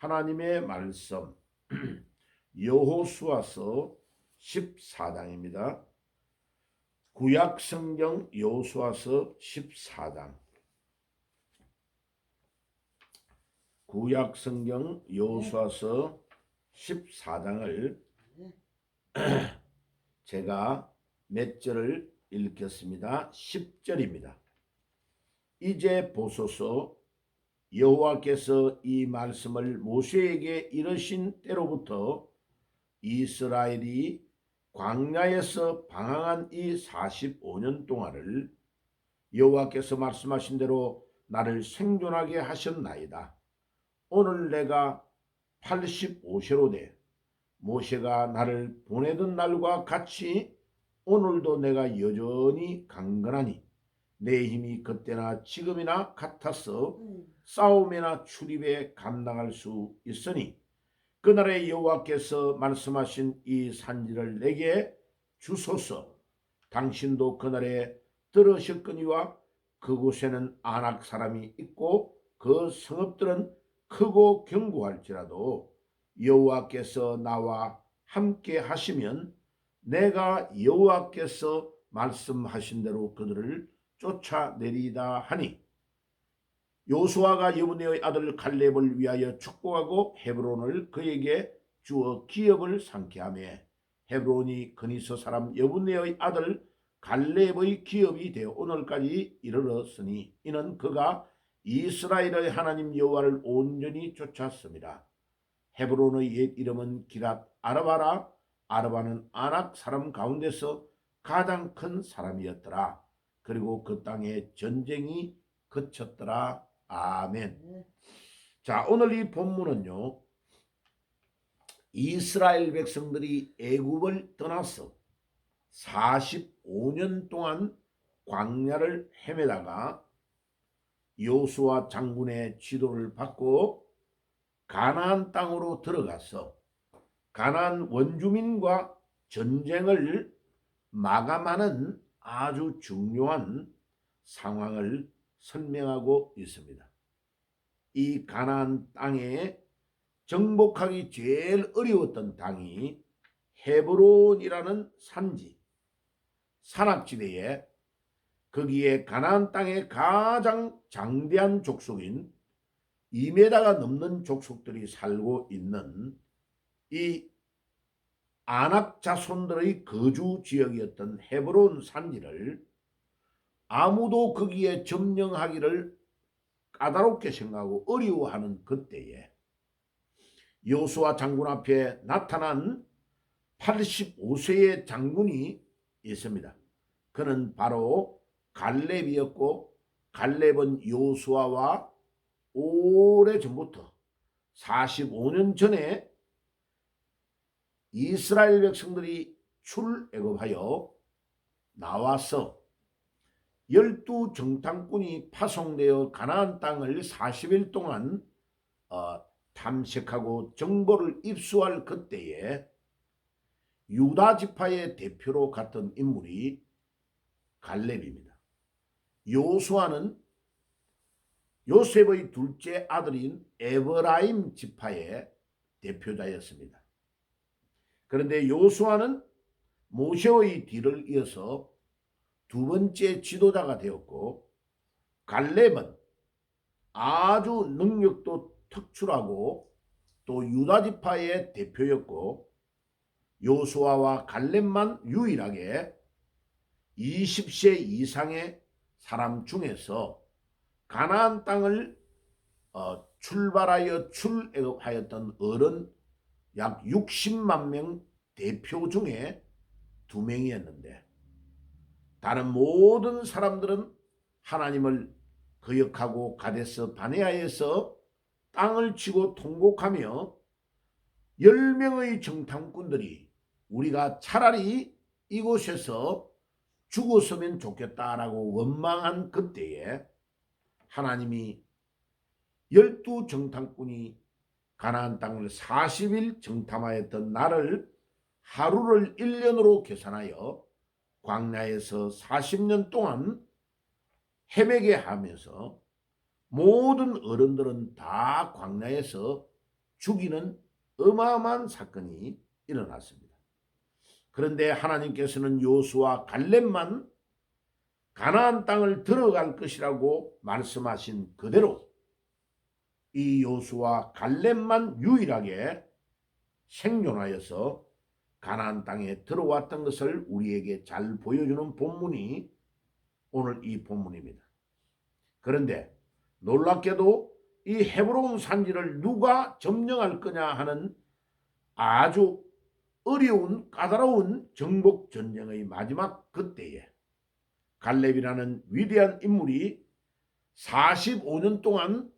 하나님의 말씀 여호수아서 14장입니다. 구약성경 여호수아서 14장. 구약성경 여호수아서 14장을 제가 몇 절을 읽겠습니다. 10절입니다. 이제 보소서, 여호와께서 이 말씀을 모세에게 이르신 때로부터 이스라엘이 광야에서 방황한 이 45년 동안을 여호와께서 말씀하신 대로 나를 생존하게 하셨나이다. 오늘 내가 85세로 돼 모세가 나를 보내던 날과 같이 오늘도 내가 여전히 강건하니 내 힘이 그때나 지금이나 같아서 싸움이나 출입에 감당할 수 있으니 그날에 여호와께서 말씀하신 이 산지를 내게 주소서. 당신도 그날에 들으셨거니와 그곳에는 아낙 사람이 있고 그 성읍들은 크고 견고할지라도 여호와께서 나와 함께 하시면 내가 여호와께서 말씀하신 대로 그들을 쫓아내리다 하니, 요수아가 여분네의 아들 갈렙을 위하여 축복하고 헤브론을 그에게 주어 기업을 삼게 하며 헤브론이 그니스 사람 여분네의 아들 갈렙의 기업이 되어 오늘까지 이르렀으니 이는 그가 이스라엘의 하나님 여호와를 온전히 쫓았습니다. 헤브론의 옛 이름은 기랏 아르바라. 아르바는 아낙 사람 가운데서 가장 큰 사람이었더라. 그리고 그 땅에 전쟁이 그쳤더라. 아멘. 자, 오늘 이 본문은요, 이스라엘 백성들이 애굽을 떠나서 45년 동안 광야를 헤매다가 여호수아 장군의 지도를 받고 가나안 땅으로 들어가서 가나안 원주민과 전쟁을 마감하는 아주 중요한 상황을 설명하고 있습니다. 이 가나안 땅에 정복하기 제일 어려웠던 땅이 헤브론이라는 산지, 산악지대에 거기에 가나안 땅의 가장 장대한 족속인 2m가 넘는 족속들이 살고 있는 이 아낙 자손들의 거주 지역이었던 헤브론 산지를 아무도 거기에 점령하기를 까다롭게 생각하고 어려워하는 그때에 여호수아 장군 앞에 나타난 85세의 장군이 있습니다. 그는 바로 갈렙이었고, 갈렙은 여호수아와 오래전부터 45년 전에 이스라엘 백성들이 출애굽하여 나와서 12정탐꾼이 파송되어 가나안 땅을 40일 동안 탐색하고 정보를 입수할 그때에 유다 지파의 대표로 갔던 인물이 갈렙입니다. 여호수아는 요셉의 둘째 아들인 에브라임 지파의 대표자였습니다. 그런데 여호수아는 모세의 뒤를 이어서 두 번째 지도자가 되었고, 갈렙은 아주 능력도 특출하고 또 유다 지파의 대표였고, 여호수아와 갈렙만 유일하게 20세 이상의 사람 중에서 가나안 땅을 출발하여 출애굽하였던 어른 약 60만 명 대표 중에 2명이었는데 다른 모든 사람들은 하나님을 거역하고 가데스 바네아에서 땅을 치고 통곡하며 10명의 정탐꾼들이 우리가 차라리 이곳에서 죽었으면 좋겠다라고 원망한 그때에 하나님이 12정탐꾼이 가나안 땅을 40일 정탐하였던 날을 하루를 1년으로 계산하여 광야에서 40년 동안 헤매게 하면서 모든 어른들은 다 광야에서 죽이는 어마어마한 사건이 일어났습니다. 그런데 하나님께서는 여호수아 갈렙만 가나안 땅을 들어갈 것이라고 말씀하신 그대로 이 여호수아 갈렙만 유일하게 생존하여서 가나안 땅에 들어왔던 것을 우리에게 잘 보여주는 본문이 오늘 이 본문입니다. 그런데 놀랍게도 이 헤브론 산지를 누가 점령할 거냐 하는 아주 어려운 까다로운 정복 전쟁의 마지막 그때에 갈렙이라는 위대한 인물이 45년 동안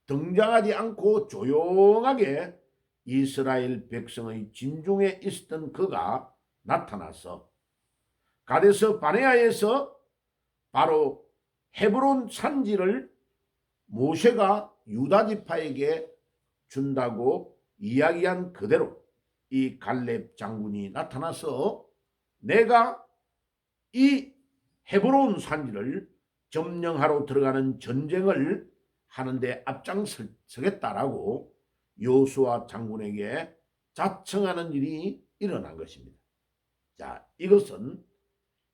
등장하지 않고 조용하게 이스라엘 백성의 진중에 있었던 그가 나타나서 가데스 바네아에서 바로 헤브론 산지를 모세가 유다 지파에게 준다고 이야기한 그대로 이 갈렙 장군이 나타나서 내가 이 헤브론 산지를 점령하러 들어가는 전쟁을 하는데 앞장서겠다라고 여호수아 장군에게 자청하는 일이 일어난 것입니다. 자, 이것은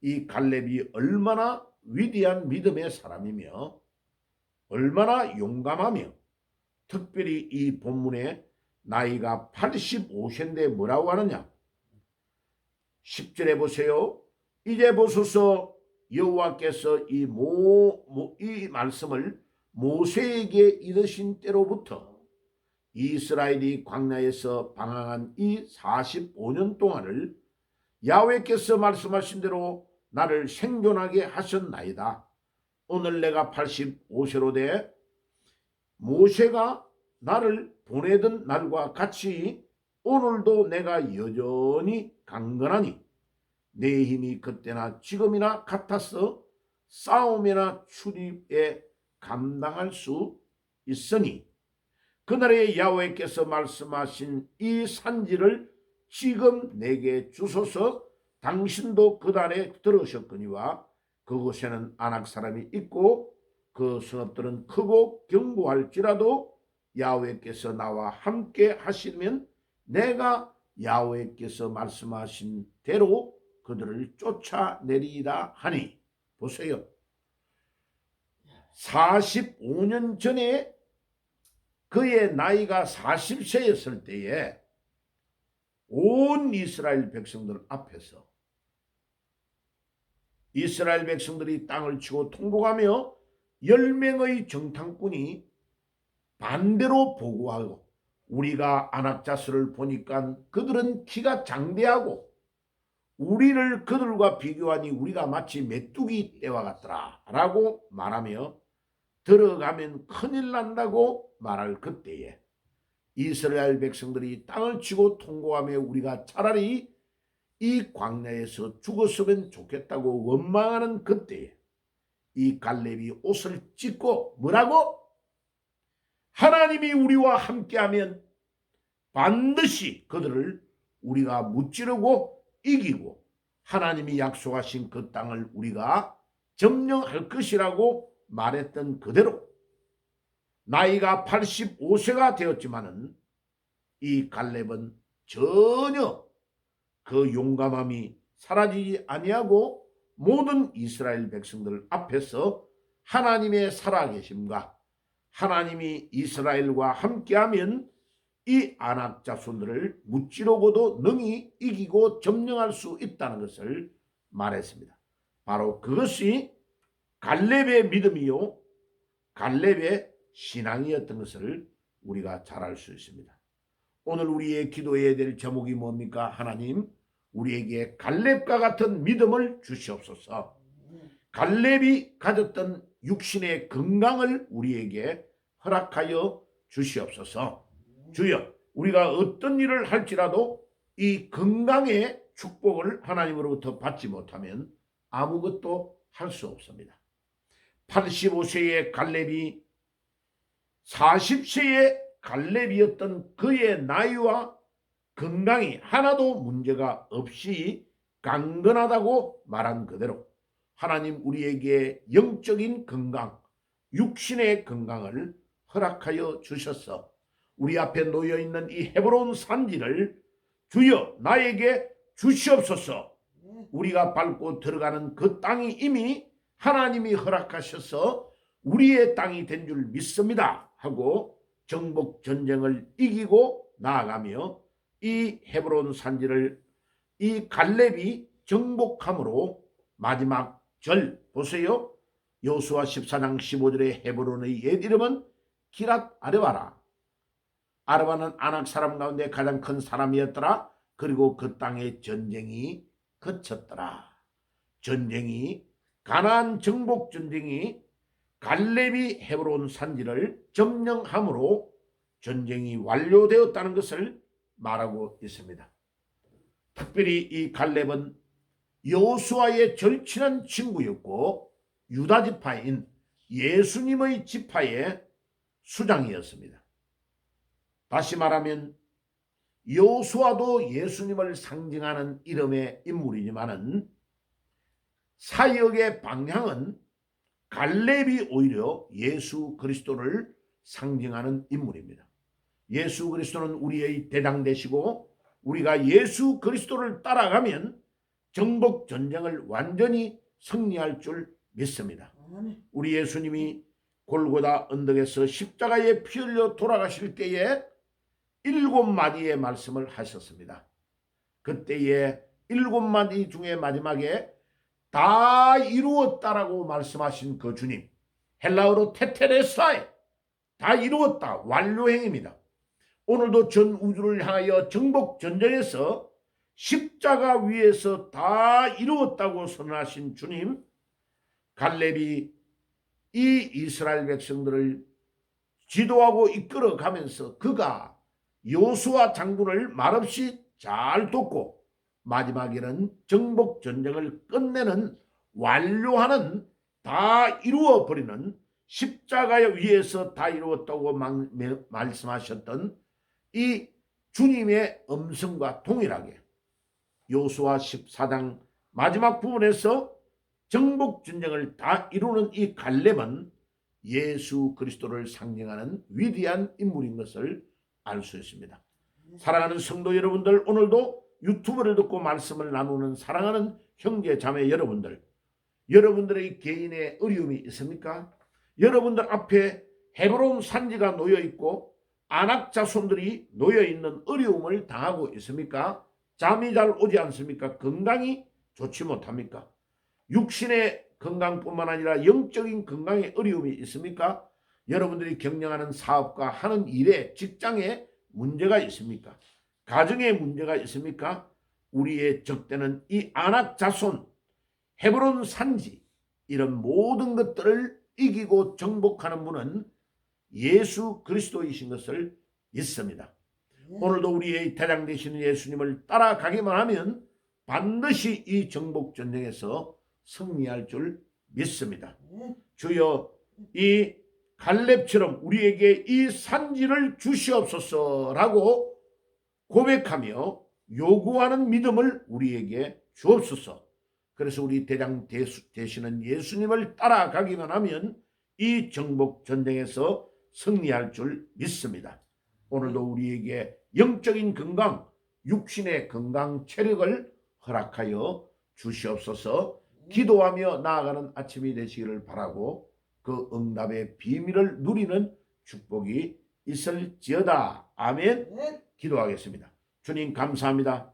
이 갈렙이 얼마나 위대한 믿음의 사람이며 얼마나 용감하며 특별히 이 본문에 나이가 85세인데 뭐라고 하느냐? 10절에 보세요. 이제 보소서 여호와께서 이 말씀을 모세에게 이르신 때로부터 이스라엘이 광야에서 방황한 이 45년 동안을 야훼께서 말씀하신 대로 나를 생존하게 하셨나이다. 오늘 내가 85세로 돼 모세가 나를 보내던 날과 같이 오늘도 내가 여전히 강건하니 내 힘이 그때나 지금이나 같아서 싸움이나 출입에 감당할 수 있으니 그날에 야훼께서 말씀하신 이 산지를 지금 내게 주소서. 당신도 그날에 들으셨거니와 그곳에는 아낙 사람이 있고 그 성읍들은 크고 견고할지라도 야훼께서 나와 함께 하시면 내가 야훼께서 말씀하신 대로 그들을 쫓아내리라 하니. 보세요. 45년 전에 그의 나이가 40세였을 때에 온 이스라엘 백성들 앞에서 이스라엘 백성들이 땅을 치고 통곡하며 10명의 정탐꾼이 반대로 보고하고 우리가 안악자수를 보니까 그들은 키가 장대하고 우리를 그들과 비교하니 우리가 마치 메뚜기 떼와 같더라 라고 말하며 들어가면 큰일 난다고 말할 그때에 이스라엘 백성들이 땅을 치고 통곡하며 우리가 차라리 이 광야에서 죽었으면 좋겠다고 원망하는 그때에 이 갈렙이 옷을 찢고 뭐라고? 하나님이 우리와 함께하면 반드시 그들을 우리가 무찌르고 이기고 하나님이 약속하신 그 땅을 우리가 점령할 것이라고 말했던 그대로 나이가 85세가 되었지만은 이 갈렙은 전혀 그 용감함이 사라지지 아니하고 모든 이스라엘 백성들 앞에서 하나님의 살아계심과 하나님이 이스라엘과 함께하면 이 아낙 자손들을 무찌르고도 능히 이기고 점령할 수 있다는 것을 말했습니다. 바로 그것이 갈렙의 믿음이요 갈렙의 신앙이었던 것을 우리가 잘 알 수 있습니다. 오늘 우리의 기도해야 될 제목이 뭡니까? 하나님 우리에게 갈렙과 같은 믿음을 주시옵소서. 갈렙이 가졌던 육신의 건강을 우리에게 허락하여 주시옵소서. 주여, 우리가 어떤 일을 할지라도 이 건강의 축복을 하나님으로부터 받지 못하면 아무것도 할 수 없습니다. 85세의 갈렙이 40세의 갈렙이었던 그의 나이와 건강이 하나도 문제가 없이 강건하다고 말한 그대로 하나님 우리에게 영적인 건강, 육신의 건강을 허락하여 주셔서 우리 앞에 놓여 있는 이 헤브론 산지를 주여 나에게 주시옵소서. 우리가 밟고 들어가는 그 땅이 이미 하나님이 허락하셔서 우리의 땅이 된 줄 믿습니다 하고 정복 전쟁을 이기고 나아가며 이 헤브론 산지를 이 갈렙이 정복함으로 마지막 절 보세요. 여호수아 14장 15절의 헤브론의 옛 이름은 기랏 아르바라. 아르바는 아낙 사람 가운데 가장 큰 사람이었더라. 그리고 그 땅에 전쟁이 그쳤더라. 전쟁이 가나안 정복 전쟁이 갈렙이 헤브론 산지를 점령함으로 전쟁이 완료되었다는 것을 말하고 있습니다. 특별히 이 갈렙은 여호수아의 절친한 친구였고 유다 지파인 예수님의 지파의 수장이었습니다. 다시 말하면 여호수아도 예수님을 상징하는 이름의 인물이지만은 사역의 방향은 갈렙이 오히려 예수 그리스도를 상징하는 인물입니다. 예수 그리스도는 우리의 대장 되시고 우리가 예수 그리스도를 따라가면 정복 전쟁을 완전히 승리할 줄 믿습니다. 우리 예수님이 골고다 언덕에서 십자가에 피 흘려 돌아가실 때에 7마디의 말씀을 하셨습니다. 그때에 7마디 중에 마지막에 다 이루었다라고 말씀하신 그 주님, 헬라어로 테테레사이, 다 이루었다, 완료행입니다. 오늘도 전 우주를 향하여 정복 전쟁에서 십자가 위에서 다 이루었다고 선언하신 주님, 갈렙이 이 이스라엘 백성들을 지도하고 이끌어가면서 그가 여호수아 장군을 말없이 잘 돕고 마지막에는 정복 전쟁을 끝내는 완료하는 다 이루어버리는 십자가 위에서 다 이루었다고 말씀하셨던 이 주님의 음성과 동일하게 여호수아 14장 마지막 부분에서 정복 전쟁을 다 이루는 이 갈렙은 예수 그리스도를 상징하는 위대한 인물인 것을 알 수 있습니다. 사랑하는 성도 여러분들, 오늘도 유튜브를 듣고 말씀을 나누는 사랑하는 형제 자매 여러분들, 여러분들의 개인의 어려움이 있습니까? 여러분들 앞에 헤브론 산지가 놓여 있고 아낙 자손들이 놓여 있는 어려움을 당하고 있습니까? 잠이 잘 오지 않습니까? 건강이 좋지 못합니까? 육신의 건강뿐만 아니라 영적인 건강에 어려움이 있습니까? 여러분들이 경영하는 사업과 하는 일에 직장에 문제가 있습니까? 가정에 문제가 있습니까? 우리의 적대는 이 아낙 자손, 헤브론 산지, 이런 모든 것들을 이기고 정복하는 분은 예수 그리스도이신 것을 믿습니다. 오늘도 우리의 대장 되시는 예수님을 따라가기만 하면 반드시 이 정복 전쟁에서 승리할 줄 믿습니다. 주여, 이 갈렙처럼 우리에게 이 산지를 주시옵소서라고 고백하며 요구하는 믿음을 우리에게 주옵소서. 그래서 우리 대장 되시는 예수님을 따라가기만 하면 이 정복 전쟁에서 승리할 줄 믿습니다. 오늘도 우리에게 영적인 건강, 육신의 건강, 체력을 허락하여 주시옵소서. 기도하며 나아가는 아침이 되시기를 바라고 그 응답의 비밀을 누리는 축복이 있을지어다. 아멘. 기도하겠습니다. 주님 감사합니다.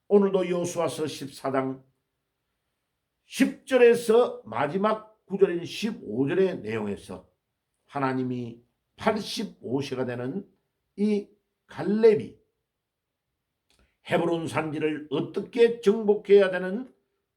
오늘도 여호수아서 14장 10절에서 마지막 9절인 15절의 내용에서 하나님이 85세가 되는 이 갈렙이 헤브론 산지를 어떻게 정복해야 되는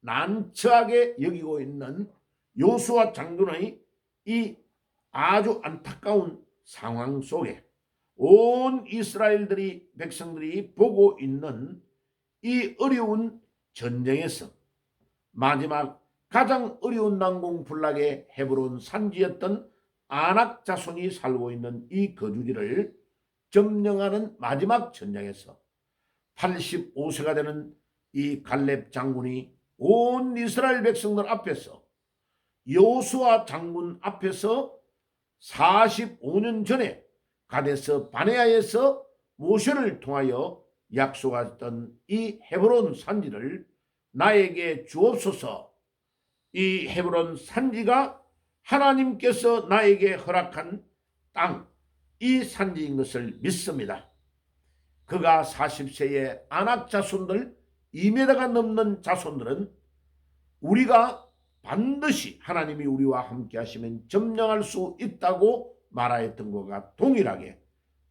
난처하게 여기고 있는 여호수아 장군의 이 아주 안타까운 상황 속에 온 이스라엘들이 백성들이 보고 있는 이 어려운 전쟁에서 마지막 가장 어려운 난공불락의 헤브론 산지였던 아낙 자손이 살고 있는 이 거주지를 점령하는 마지막 전쟁에서 85세가 되는 이 갈렙 장군이 온 이스라엘 백성들 앞에서 여호수아 장군 앞에서 45년 전에 가데스 바네아에서 모세를 통하여 약속하셨던 이 헤브론 산지를 나에게 주옵소서. 이 헤브론 산지가 하나님께서 나에게 허락한 땅, 이 산지인 것을 믿습니다. 그가 40세의 안악 자손들 2m가 넘는 자손들은 우리가 반드시 하나님이 우리와 함께 하시면 점령할 수 있다고 말하였던 것과 동일하게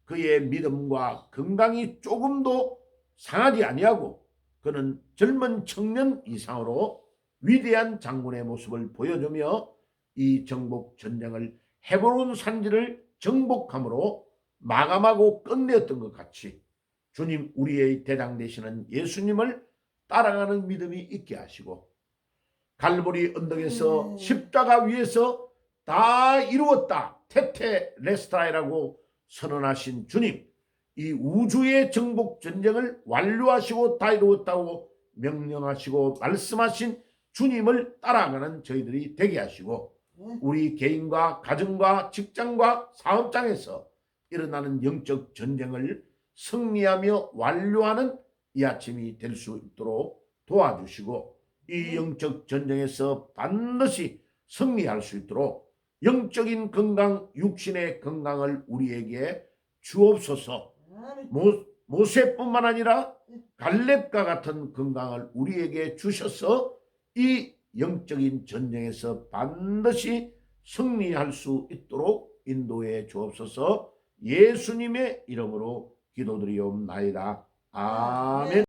그의 믿음과 건강이 조금도 상하지 아니하고 그는 젊은 청년 이상으로 위대한 장군의 모습을 보여주며 이 정복 전쟁을 헤브론 산지를 정복함으로 마감하고 끝내었던 것 같이 주님, 우리의 대장 되시는 예수님을 따라가는 믿음이 있게 하시고 갈보리 언덕에서 십자가 위에서 다 이루었다 테테레스타이라고 선언하신 주님, 이 우주의 정복 전쟁을 완료하시고 다 이루었다고 명령하시고 말씀하신 주님을 따라가는 저희들이 되게 하시고 우리 개인과 가정과 직장과 사업장에서 일어나는 영적 전쟁을 승리하며 완료하는 이 아침이 될 수 있도록 도와주시고 이 영적 전쟁에서 반드시 승리할 수 있도록 영적인 건강, 육신의 건강을 우리에게 주옵소서. 모세뿐만 아니라 갈렙과 같은 건강을 우리에게 주셔서 이 영적인 전쟁에서 반드시 승리할 수 있도록 인도해 주옵소서. 예수님의 이름으로 기도드리옵나이다. 아멘.